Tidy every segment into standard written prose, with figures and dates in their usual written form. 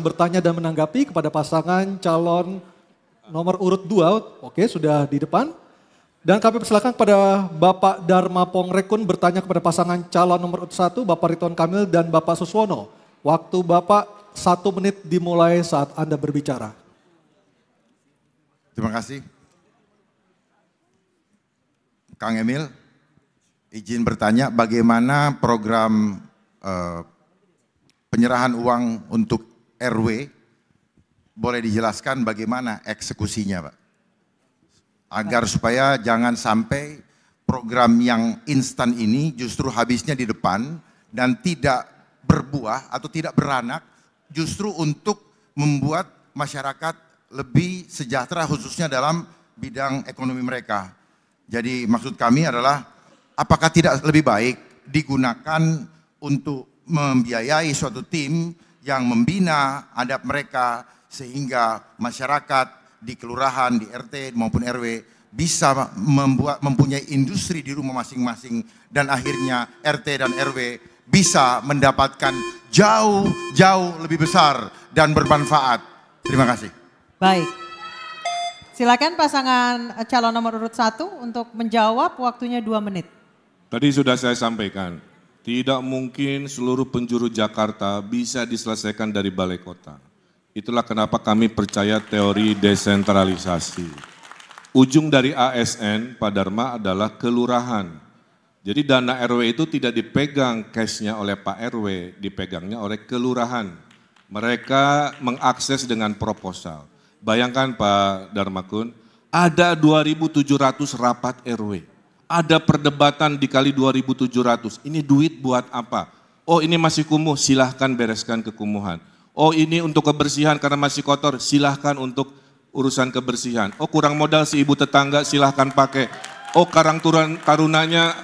bertanya dan menanggapi kepada pasangan calon nomor urut 2, oke sudah di depan. Dan kami persilakan kepada Bapak Dharma Pongrekun bertanya kepada pasangan calon nomor urut 1, Bapak Ridwan Kamil dan Bapak Suswono. Waktu Bapak 1 menit dimulai saat Anda berbicara. Terima kasih. Kang Emil, izin bertanya bagaimana program penyerahan uang untuk RW, boleh dijelaskan bagaimana eksekusinya Pak? Agar supaya jangan sampai program yang instan ini justru habisnya di depan dan tidak berbuah atau tidak beranak justru untuk membuat masyarakat lebih sejahtera khususnya dalam bidang ekonomi mereka. Jadi maksud kami adalah apakah tidak lebih baik digunakan untuk membiayai suatu tim yang membina adab mereka sehingga masyarakat di kelurahan, di RT maupun RW bisa mempunyai industri di rumah masing-masing dan akhirnya RT dan RW bisa mendapatkan jauh lebih besar dan bermanfaat. Terima kasih. Baik. Silakan pasangan calon nomor urut 1 untuk menjawab, waktunya 2 menit. Tadi sudah saya sampaikan, tidak mungkin seluruh penjuru Jakarta bisa diselesaikan dari balai kota. Itulah kenapa kami percaya teori desentralisasi. Ujung dari ASN, Pak Dharma, adalah kelurahan. Jadi dana RW itu tidak dipegang cashnya oleh Pak RW, dipegangnya oleh kelurahan. Mereka mengakses dengan proposal. Bayangkan Pak Dharmakun, ada 2.700 rapat RW. Ada perdebatan dikali 2.700, ini duit buat apa? Oh ini masih kumuh, silahkan bereskan kekumuhan. Oh ini untuk kebersihan karena masih kotor, silahkan untuk urusan kebersihan. Oh kurang modal si ibu tetangga, silahkan pakai. Oh Karang Tarunanya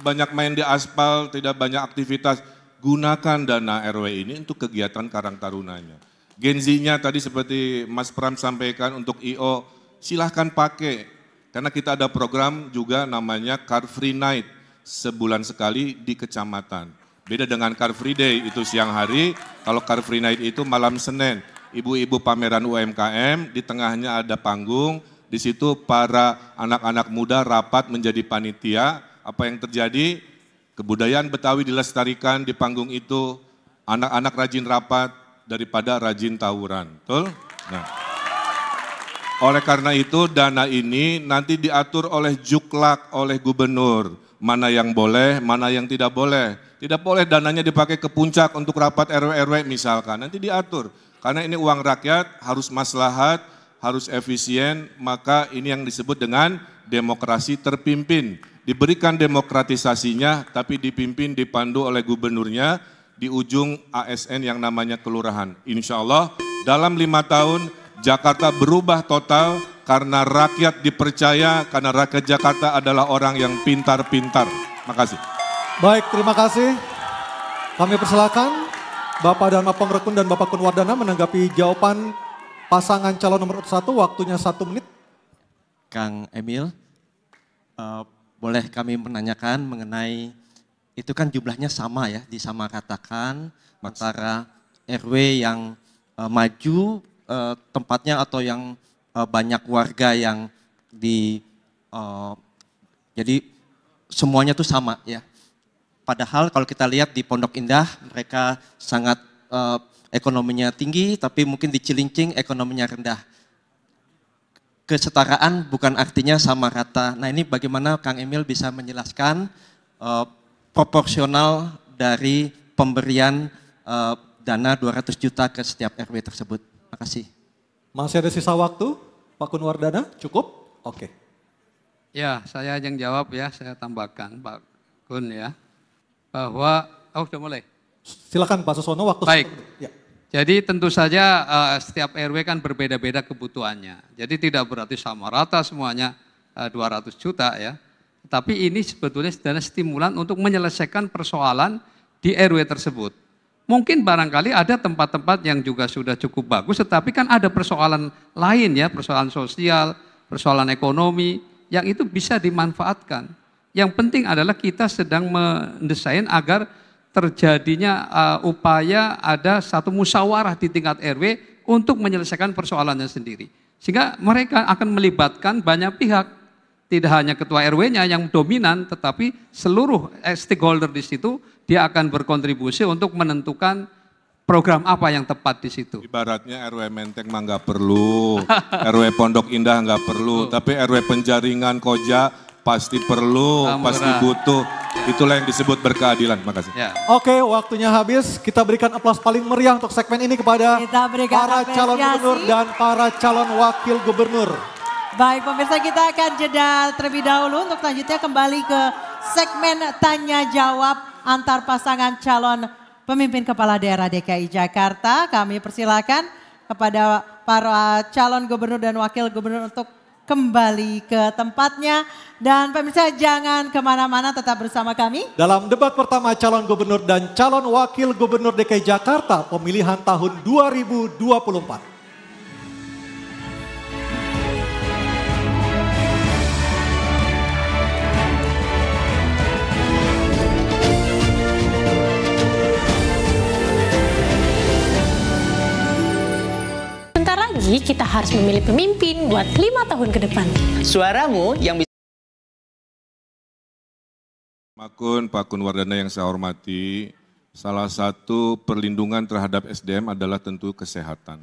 banyak main di aspal, tidak banyak aktivitas. Gunakan dana RW ini untuk kegiatan Karang Tarunanya. Gen-Z-nya tadi seperti Mas Pram sampaikan untuk IO, silahkan pakai. Karena kita ada program juga namanya Car Free Night, sebulan sekali di kecamatan. Beda dengan Car Free Day, itu siang hari, kalau Car Free Night itu malam Senin. Ibu-ibu pameran UMKM, di tengahnya ada panggung, di situ para anak-anak muda rapat menjadi panitia. Apa yang terjadi? Kebudayaan Betawi dilestarikan di panggung itu, anak-anak rajin rapat daripada rajin tawuran. Betul? Nah. Oleh karena itu dana ini nanti diatur oleh Juklak, oleh gubernur. Mana yang boleh, mana yang tidak boleh. Tidak boleh dananya dipakai ke puncak untuk rapat RW-RW misalkan. Nanti diatur. Karena ini uang rakyat, harus maslahat, harus efisien. Maka ini yang disebut dengan demokrasi terpimpin. Diberikan demokratisasinya tapi dipimpin, dipandu oleh gubernurnya di ujung ASN yang namanya kelurahan. Insya Allah dalam 5 tahun Jakarta berubah total karena rakyat dipercaya, karena rakyat Jakarta adalah orang yang pintar-pintar. Makasih. Baik, terima kasih. Kami persilakan Bapak Dharma Pongrekun dan Bapak Kunwardana menanggapi jawaban pasangan calon nomor 1, waktunya 1 menit. Kang Emil, boleh kami menanyakan mengenai, itu kan jumlahnya sama ya, disamakatakan antara RW yang maju, tempatnya atau yang banyak warga yang jadi semuanya tuh sama ya. Padahal kalau kita lihat di Pondok Indah mereka sangat ekonominya tinggi tapi mungkin di Cilincing ekonominya rendah. Kesetaraan bukan artinya sama rata. Nah ini bagaimana Kang Emil bisa menjelaskan proporsional dari pemberian dana 200 juta ke setiap RW tersebut. Terima kasih. Masih ada sisa waktu, Pak Kunwardana, cukup? Oke. Ya, saya yang jawab ya, saya tambahkan Pak Kun ya, bahwa, sudah mulai? Silakan Pak Suswono, waktu. Baik, ya. Jadi tentu saja setiap RW kan berbeda-beda kebutuhannya, jadi tidak berarti sama rata semuanya 200 juta ya, tapi ini sebetulnya dana stimulan untuk menyelesaikan persoalan di RW tersebut. Mungkin barangkali ada tempat-tempat yang juga sudah cukup bagus, tetapi kan ada persoalan lain ya, persoalan sosial, persoalan ekonomi, yang itu bisa dimanfaatkan. Yang penting adalah kita sedang mendesain agar terjadinya upaya ada satu musyawarah di tingkat RW untuk menyelesaikan persoalannya sendiri. Sehingga mereka akan melibatkan banyak pihak, tidak hanya ketua RW-nya yang dominan, tetapi seluruh stakeholder di situ dia akan berkontribusi untuk menentukan program apa yang tepat di situ. Ibaratnya RW Menteng mah nggak perlu, RW Pondok Indah nggak perlu, tapi RW Penjaringan Koja pasti perlu, pasti butuh. Itulah yang disebut berkeadilan. Makasih. Ya. Oke, waktunya habis. Kita berikan aplaus paling meriah untuk segmen ini kepada para calon gubernur dan para calon wakil gubernur. Baik pemirsa, kita akan jeda terlebih dahulu untuk selanjutnya kembali ke segmen tanya jawab antar pasangan calon pemimpin kepala daerah DKI Jakarta. Kami persilakan kepada para calon gubernur dan wakil gubernur untuk kembali ke tempatnya. Dan pemirsa jangan kemana-mana, tetap bersama kami. Dalam debat pertama calon gubernur dan calon wakil gubernur DKI Jakarta pemilihan tahun 2024. Bentar lagi kita harus memilih pemimpin buat 5 tahun ke depan. Suaramu yang bisa. Pak Kun Wardana yang saya hormati, salah satu perlindungan terhadap SDM adalah tentu kesehatan.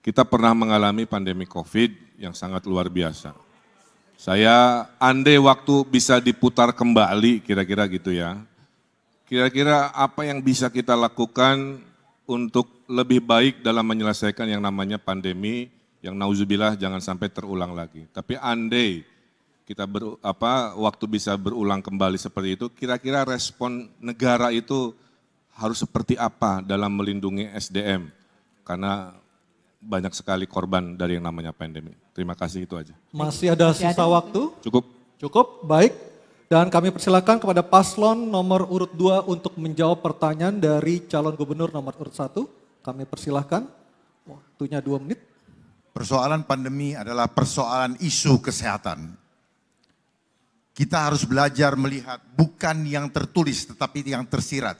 Kita pernah mengalami pandemi COVID yang sangat luar biasa. Saya andai waktu bisa diputar kembali, kira-kira gitu ya. Kira-kira apa yang bisa kita lakukan untuk lebih baik dalam menyelesaikan yang namanya pandemi yang nauzubillah jangan sampai terulang lagi. Tapi andai kita waktu bisa berulang kembali seperti itu, kira-kira respon negara itu harus seperti apa dalam melindungi SDM? Karena banyak sekali korban dari yang namanya pandemi. Terima kasih, itu aja. Masih ada sisa waktu? Cukup. Cukup, baik. Dan kami persilakan kepada paslon nomor urut 2 untuk menjawab pertanyaan dari calon gubernur nomor urut 1. Kami persilahkan, waktunya 2 menit. Persoalan pandemi adalah persoalan isu kesehatan. Kita harus belajar melihat bukan yang tertulis tetapi yang tersirat.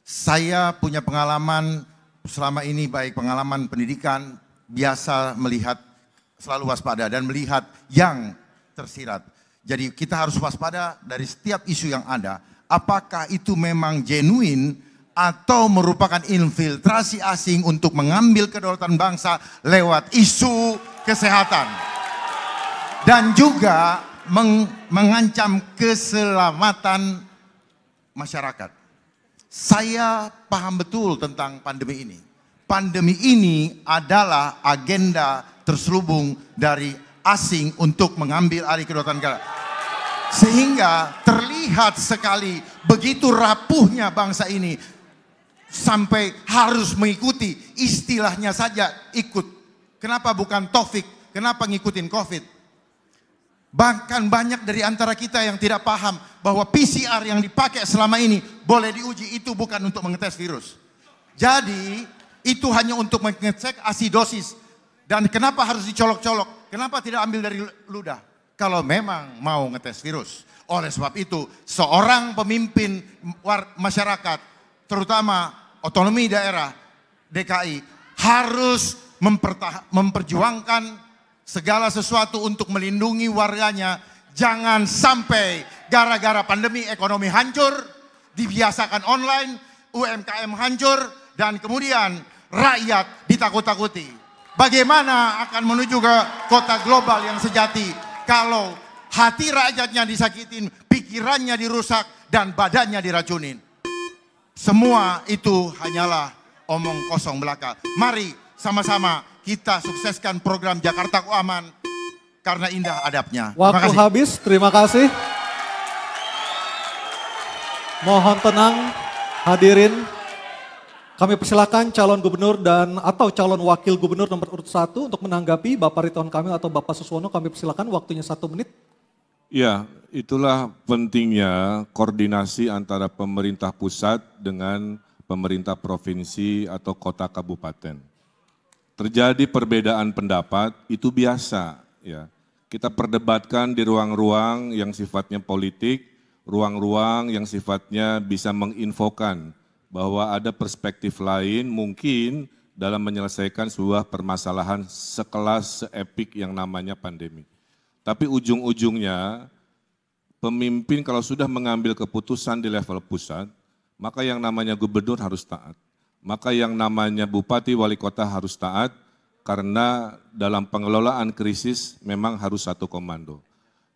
Saya punya pengalaman selama ini, baik pengalaman pendidikan, biasa melihat, selalu waspada dan melihat yang tersirat. Jadi kita harus waspada dari setiap isu yang ada. Apakah itu memang genuine atau merupakan infiltrasi asing untuk mengambil kedaulatan bangsa lewat isu kesehatan. Dan juga mengancam keselamatan masyarakat. Saya paham betul tentang pandemi ini. Pandemi ini adalah agenda terselubung dari asing untuk mengambil alih kedaulatan negara. Sehingga terlihat sekali begitu rapuhnya bangsa ini sampai harus mengikuti, istilahnya saja ikut. Kenapa bukan Taufik? Kenapa ngikutin COVID? Bahkan banyak dari antara kita yang tidak paham bahwa PCR yang dipakai selama ini boleh diuji, itu bukan untuk mengetes virus. Jadi itu hanya untuk mengecek asidosis. Dan kenapa harus dicolok-colok? Kenapa tidak ambil dari ludah? Kalau memang mau ngetes virus. Oleh sebab itu seorang pemimpin masyarakat, terutama otonomi daerah DKI, harus memperjuangkan segala sesuatu untuk melindungi warganya. Jangan sampai gara-gara pandemi ekonomi hancur, dibiasakan online, UMKM hancur, dan kemudian rakyat ditakut-takuti. Bagaimana akan menuju ke kota global yang sejati kalau hati rakyatnya disakitin, pikirannya dirusak, dan badannya diracunin? Semua itu hanyalah omong kosong belaka. Mari sama-sama kita sukseskan program Jakartaku Aman karena indah adabnya. Waktu habis, terima kasih. Mohon tenang hadirin. Kami persilakan calon gubernur dan atau calon wakil gubernur nomor urut 1 untuk menanggapi Bapak Ridwan Kamil atau Bapak Suswono. Kami persilakan, waktunya 1 menit. Ya, itulah pentingnya koordinasi antara pemerintah pusat dengan pemerintah provinsi atau kota kabupaten. Terjadi perbedaan pendapat itu biasa, ya. Kita perdebatkan di ruang-ruang yang sifatnya politik ruang-ruang yang sifatnya bisa menginfokan bahwa ada perspektif lain mungkin dalam menyelesaikan sebuah permasalahan sekelas seepik yang namanya pandemi. Tapi ujung-ujungnya pemimpin kalau sudah mengambil keputusan di level pusat, maka yang namanya gubernur harus taat. Maka yang namanya bupati wali kota harus taat karena dalam pengelolaan krisis memang harus satu komando.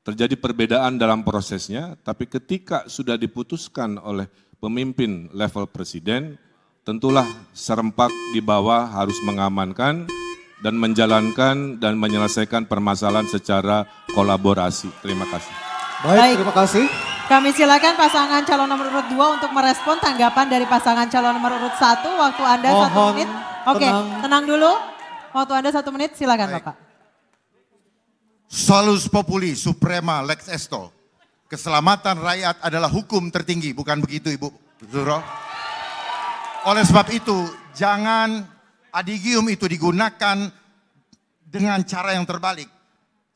Terjadi perbedaan dalam prosesnya, tapi ketika sudah diputuskan oleh pemimpin level presiden, tentulah serempak di bawah harus mengamankan dan menjalankan dan menyelesaikan permasalahan secara kolaborasi. Terima kasih. Baik, terima kasih. Kami silakan pasangan calon nomor urut 2 untuk merespon tanggapan dari pasangan calon nomor urut 1. Waktu Anda 1 Mohon menit. Oke, tenang dulu. Waktu Anda 1 menit, silakan Baik. Bapak. Solus populi suprema lex esto. Keselamatan rakyat adalah hukum tertinggi, bukan begitu Ibu Zuro? Oleh sebab itu, jangan adigium itu digunakan dengan cara yang terbalik.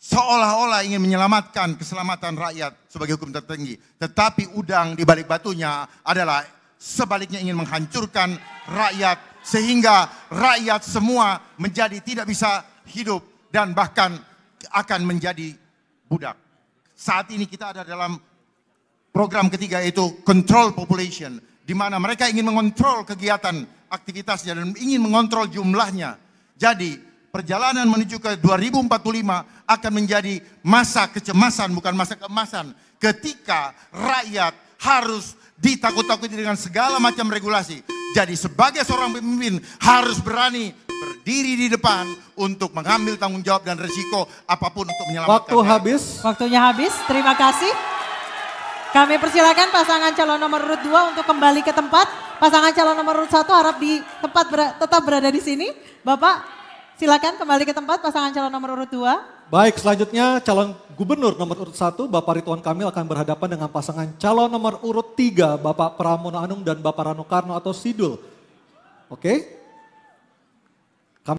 Seolah-olah ingin menyelamatkan keselamatan rakyat sebagai hukum tertinggi. Tetapi udang di balik batunya adalah sebaliknya ingin menghancurkan rakyat. Sehingga rakyat semua menjadi tidak bisa hidup dan bahkan akan menjadi budak. Saat ini kita ada dalam program ketiga yaitu control population, di mana mereka ingin mengontrol kegiatan aktivitasnya dan ingin mengontrol jumlahnya. Jadi perjalanan menuju ke 2045 akan menjadi masa kecemasan bukan masa keemasan. Ketika rakyat harus ditakut-takuti dengan segala macam regulasi. Jadi sebagai seorang pemimpin harus berani berdiri di depan untuk mengambil tanggung jawab dan risiko apapun untuk menyelamatkan. Waktu habis. Waktunya habis, terima kasih. Kami persilakan pasangan calon nomor urut 2 untuk kembali ke tempat. Pasangan calon nomor urut 1 harap di tempat tetap berada di sini. Bapak silakan kembali ke tempat pasangan calon nomor urut 2. Baik, selanjutnya calon gubernur nomor urut 1 Bapak Ridwan Kamil akan berhadapan dengan pasangan calon nomor urut 3 Bapak Pramono Anung dan Bapak Rano Karno atau Sidul. Oke.